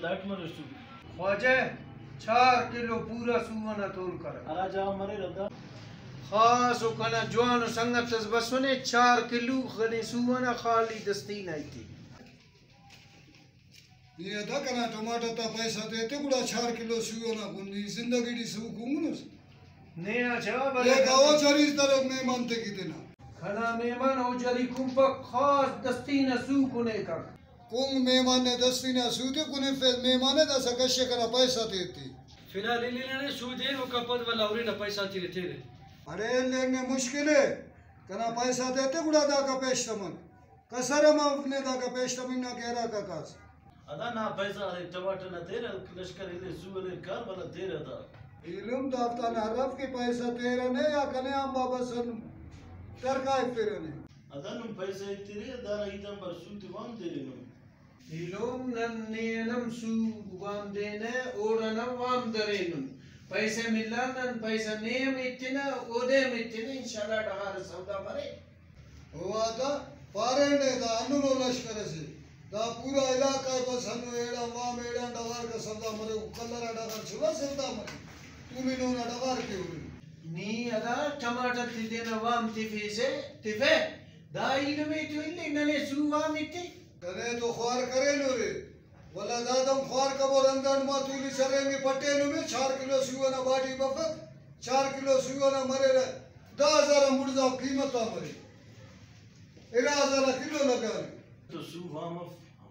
दाट मरे सु ख्वाजा 4 किलो पूरा सुवना तोल कर अरा जा मरे रदा खास कना जवान संगत बसने 4 किलो खने सुवना खाली दस्ती नहीं थी ये दा कना टमाटर ता पैसा देते गुड़ा 4 किलो सुवना गुनी जिंदगी दी सु कुंगुनस ने जवाब ये गाओ चरीज तरफ मेहमान ते कितना खना मेहमान हो जरी कुंप खास दस्ती न सु कुने का कुंग मेहमान ने दस्ती न सूते कुने फे मेहमान दा सकशे कना पैसा देती फिलहाल ने सूदे नो कपद वाला और न पैसा तिरे तेरे अरे लेने मुश्किल है कना पैसा देते गुड़ा दा का पेशतमन कसरम अपने दा का पेशतमन ना कह रहा का कास अदा ना पैसा अरे टमाटर न तेरे लश्कर ले सुले कर वाला तेरे दा इलम दाफ्ता न हरफ के पैसा तेरा ने या कने हम बाबा सन तरकाय तेरे ने अदा नु पैसा तेरे दारा इदम पर सूत वाम तेरे नु इलोम नन्नेनम सु वाम देने ओरनम वाम दरेनु पैसे मिला नन पैसा नेम इतना ओदे मितना इंशाल्लाह डहार सौदा मरे हुआ था पारेंडे दा अनुनो लश्कर से दा पूरा इलाका बस हनु एड़ा वाम एड़ा डवार का सौदा मरे कलरा डवार छुवा सौदा मरे तुम इनो ना डवार के हुई नी अदा टमाटर तिदेना वाम तिफे दा इलमे तो इल्ले नने सु वाम इते कने तो ख्वार करे नो रे वला दादम ख्वार कबो रंगन मा तुली सरेंगे पट्टे नु में 4 किलो सुवना बाटी बफक 4 किलो सुवना मरे रे 10000 मुर्दा कीमत मरे 11000 किलो लगा तो सु वाम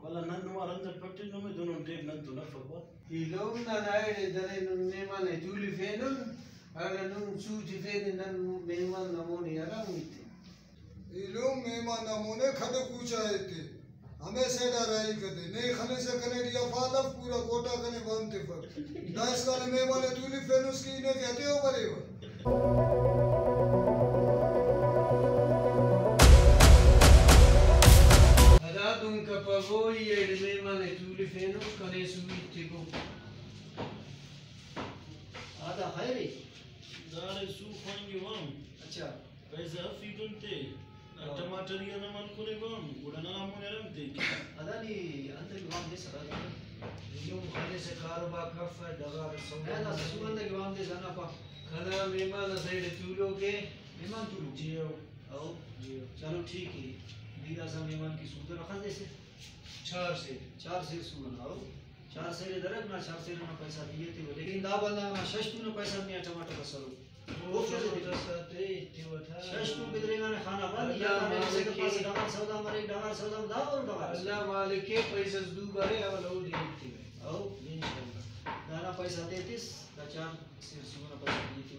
वाला नन वारंद पट्टे नु में दोनों टेक नन तो न फवा इलोम ननाए दरे नु नेमाने तुली फेनुन अरे नु सु जिफेने नन मेहमान नमोने अरम इते इलो मेहमान नमोने खद पूछा थे हमें से डराई कदे नहीं खने से कने दिया फालफ पूरा कोटा कने बनते पर 10 साल मेहमान तुली फेनुस की ने कहते हो बरे अदा तुम का पगो ये मेहमान तुली फेनुस कने सुईते को आधा खैरी दारे सु खाएंगे वाम अच्छा पैसा फीडन ते टमाटर या न मन कोने वाम उड़ना मोने रंते अदानी अंदर वाम दे सरा यो खाने से कारोबा कफ दगार सौदा ना सुगंध के वाम दे जाना पा खाना मेहमान से तुलो के मेहमान तुलो जियो आओ जियो चलो ठीक है दीदा सा मेहमान की सूद रखा दे से 4 से सुगंध आओ 4 से रे दरक ना 4 से ना पैसा दिए थे लेकिन दा बंदा ना शष्टू ने पैसा नहीं टमाटर का सरो वो कैसे दे सते तेवथा शष्टू बिदरेगा ने खाना बंद या मेरे से के पास डगार सौदा मरे डगार सौदा दा और डगार अल्लाह मालिक के पैसा दू बारे और लो देती है आओ इंशाल्लाह दाना पैसा देतीस दा 4 से सुगंध पैसा दिए थे